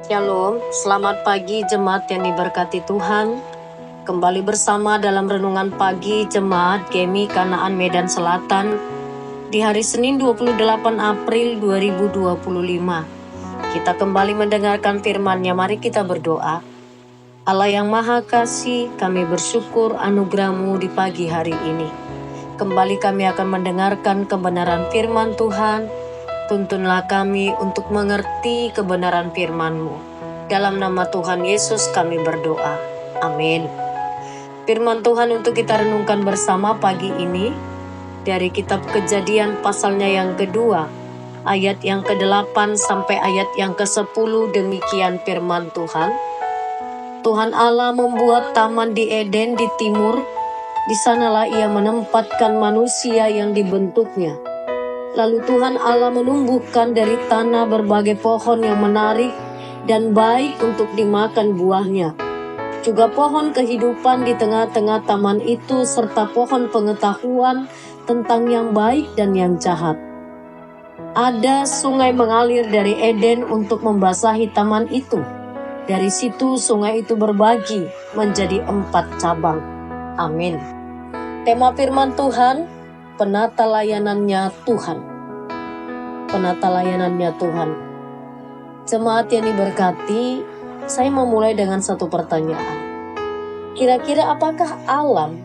Shalom, selamat pagi jemaat yang diberkati Tuhan. Kembali bersama dalam renungan pagi jemaat Gemi Kanaan Medan Selatan di hari Senin 28 April 2025. Kita kembali mendengarkan firman-Nya, mari kita berdoa. Allah yang Maha Kasih, kami bersyukur anugerah-Mu di pagi hari ini. Kembali kami akan mendengarkan kebenaran firman Tuhan. Tuntunlah kami untuk mengerti kebenaran firman-Mu. Dalam nama Tuhan Yesus kami berdoa. Amin. Firman Tuhan untuk kita renungkan bersama pagi ini dari kitab Kejadian pasalnya yang kedua, ayat yang ke-8 sampai ayat yang ke-10. Demikian firman Tuhan. Tuhan Allah membuat taman di Eden di timur. Di sanalah Ia menempatkan manusia yang dibentuknya. Lalu Tuhan Allah menumbuhkan dari tanah berbagai pohon yang menarik dan baik untuk dimakan buahnya. Juga pohon kehidupan di tengah-tengah taman itu serta pohon pengetahuan tentang yang baik dan yang jahat. Ada sungai mengalir dari Eden untuk membasahi taman itu. Dari situ sungai itu berbagi menjadi 4 cabang. Amin. Tema firman Tuhan, penata layanannya Tuhan. Penata layanannya Tuhan. Jemaat yang diberkati, saya memulai dengan satu pertanyaan. Kira-kira apakah alam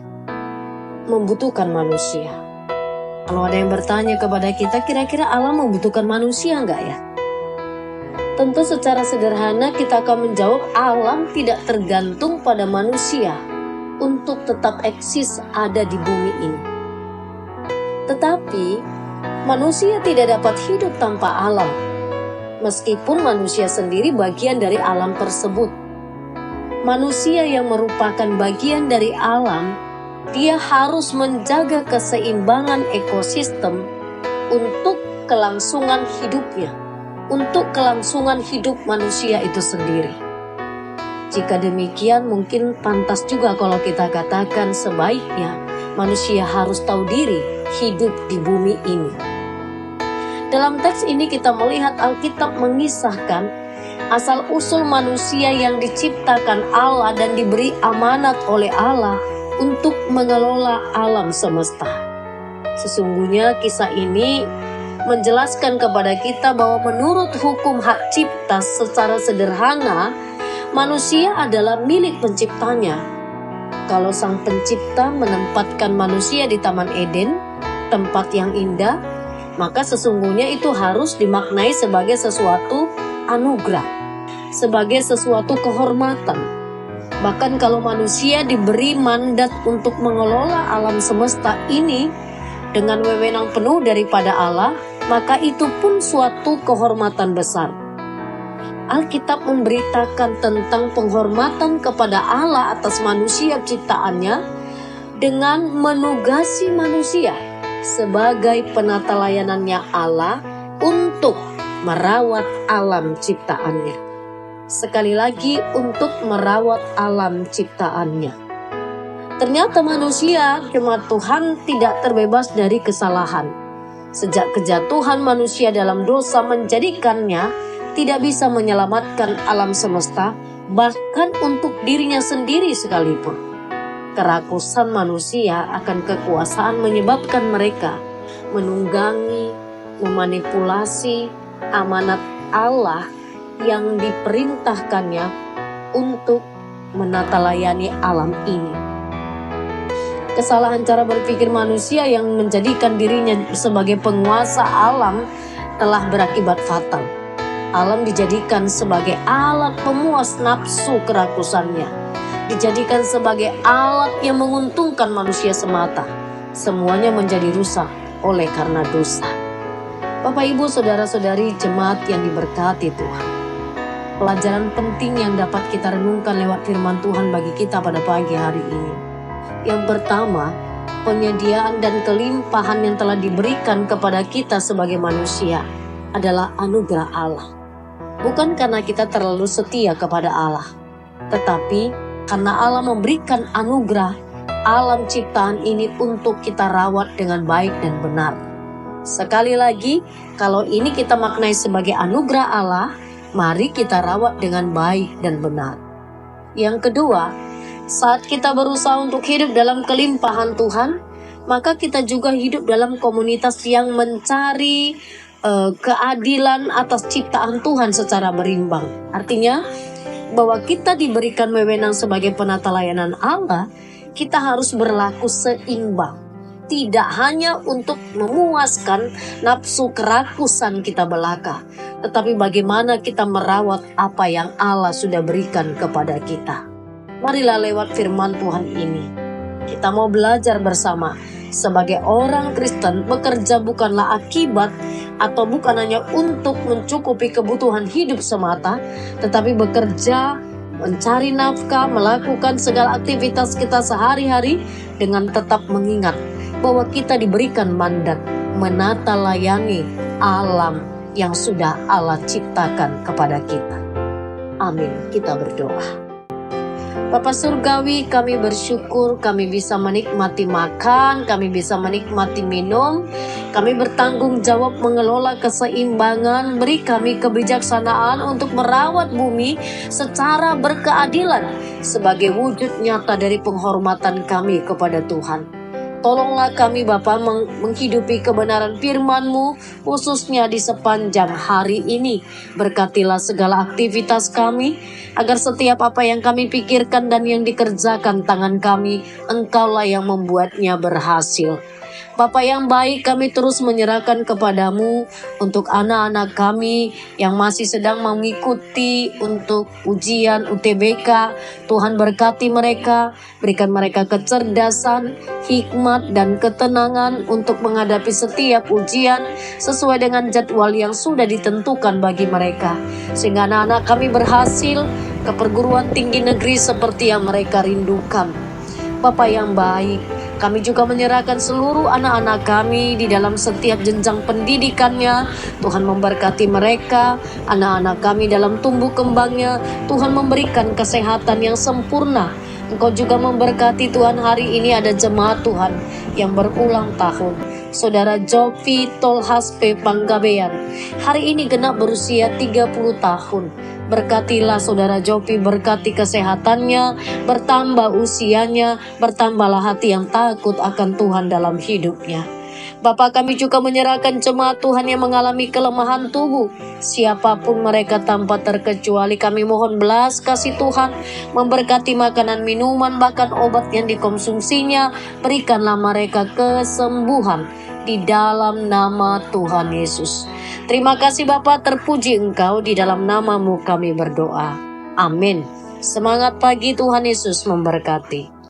membutuhkan manusia? Kalau ada yang bertanya kepada kita, kira-kira alam membutuhkan manusia enggak ya? Tentu secara sederhana kita akan menjawab alam tidak tergantung pada manusia untuk tetap eksis ada di bumi ini. Tetapi manusia tidak dapat hidup tanpa alam, meskipun manusia sendiri bagian dari alam tersebut. Manusia yang merupakan bagian dari alam, dia harus menjaga keseimbangan ekosistem untuk kelangsungan hidupnya, untuk kelangsungan hidup manusia itu sendiri. Jika demikian, mungkin pantas juga kalau kita katakan sebaiknya manusia harus tahu diri hidup di bumi ini. Dalam teks ini kita melihat Alkitab mengisahkan asal-usul manusia yang diciptakan Allah dan diberi amanat oleh Allah untuk mengelola alam semesta. Sesungguhnya kisah ini menjelaskan kepada kita bahwa menurut hukum hak cipta secara sederhana, manusia adalah milik penciptanya. Kalau sang pencipta menempatkan manusia di Taman Eden, tempat yang indah, maka sesungguhnya itu harus dimaknai sebagai sesuatu anugerah, sebagai sesuatu kehormatan. Bahkan kalau manusia diberi mandat untuk mengelola alam semesta ini dengan wewenang penuh daripada Allah, maka itu pun suatu kehormatan besar. Alkitab memberitakan tentang penghormatan kepada Allah atas manusia ciptaannya dengan menugasi manusia sebagai penata layanannya Allah untuk merawat alam ciptaannya. Sekali lagi, untuk merawat alam ciptaannya. Ternyata manusia, jemaat Tuhan, tidak terbebas dari kesalahan. Sejak kejatuhan manusia dalam dosa menjadikannya tidak bisa menyelamatkan alam semesta, bahkan untuk dirinya sendiri sekalipun. Kerakusan manusia akan kekuasaan menyebabkan mereka menunggangi, memanipulasi amanat Allah yang diperintahkannya untuk menata layani alam ini. Kesalahan cara berpikir manusia yang menjadikan dirinya sebagai penguasa alam telah berakibat fatal. Alam dijadikan sebagai alat pemuas nafsu kerakusannya, dijadikan sebagai alat yang menguntungkan manusia semata. Semuanya menjadi rusak oleh karena dosa. Bapak, Ibu, saudara-saudari jemaat yang diberkati Tuhan. Pelajaran penting yang dapat kita renungkan lewat firman Tuhan bagi kita pada pagi hari ini. Yang pertama, penyediaan dan kelimpahan yang telah diberikan kepada kita sebagai manusia adalah anugerah Allah. Bukan karena kita terlalu setia kepada Allah, tetapi karena Allah memberikan anugerah alam ciptaan ini untuk kita rawat dengan baik dan benar. Sekali lagi, kalau ini kita maknai sebagai anugerah Allah, Mari kita rawat dengan baik dan benar. Yang kedua, saat kita berusaha untuk hidup dalam kelimpahan Tuhan, maka kita juga hidup dalam komunitas yang mencari keadilan atas ciptaan Tuhan secara berimbang. Artinya bahwa kita diberikan wewenang sebagai penata layanan Allah, kita harus berlaku seimbang. Tidak hanya untuk memuaskan nafsu kerakusan kita belaka, tetapi bagaimana kita merawat apa yang Allah sudah berikan kepada kita. Marilah lewat firman Tuhan ini, kita mau belajar bersama. Sebagai orang Kristen, bekerja bukanlah akibat atau bukan hanya untuk mencukupi kebutuhan hidup semata, tetapi bekerja, mencari nafkah, melakukan segala aktivitas kita sehari-hari dengan tetap mengingat bahwa kita diberikan mandat menata layani alam yang sudah Allah ciptakan kepada kita. Amin. Kita berdoa. Bapa Surgawi, kami bersyukur kami bisa menikmati makan, kami bisa menikmati minum, kami bertanggung jawab mengelola keseimbangan. Beri kami kebijaksanaan untuk merawat bumi secara berkeadilan sebagai wujud nyata dari penghormatan kami kepada Tuhan. Tolonglah kami Bapa menghidupi kebenaran firman-Mu khususnya di sepanjang hari ini. Berkatilah segala aktivitas kami, agar setiap apa yang kami pikirkan dan yang dikerjakan tangan kami, Engkaulah yang membuatnya berhasil. Bapa yang baik, kami terus menyerahkan kepadamu untuk anak-anak kami yang masih sedang mengikuti untuk ujian UTBK. Tuhan berkati mereka, berikan mereka kecerdasan, hikmat dan ketenangan untuk menghadapi setiap ujian sesuai dengan jadwal yang sudah ditentukan bagi mereka. Sehingga anak-anak kami berhasil ke perguruan tinggi negeri seperti yang mereka rindukan. Bapa yang baik, kami juga menyerahkan seluruh anak-anak kami di dalam setiap jenjang pendidikannya. Tuhan memberkati mereka, anak-anak kami dalam tumbuh kembangnya. Tuhan memberikan kesehatan yang sempurna. Engkau juga memberkati Tuhan, hari ini ada jemaat Tuhan yang berulang tahun. Saudara Jovi Tolhaspe Panggabean hari ini genap berusia 30 tahun. Berkatilah saudara Jovi, berkati kesehatannya, bertambah usianya, bertambahlah hati yang takut akan Tuhan dalam hidupnya. Bapa, kami juga menyerahkan jemaat Tuhan yang mengalami kelemahan tubuh. Siapapun mereka tanpa terkecuali, kami mohon belas kasih Tuhan, memberkati makanan, minuman, bahkan obat yang dikonsumsinya. Berikanlah mereka kesembuhan di dalam nama Tuhan Yesus. Terima kasih Bapa, terpuji Engkau, di dalam nama-Mu kami berdoa. Amin. Semangat pagi, Tuhan Yesus memberkati.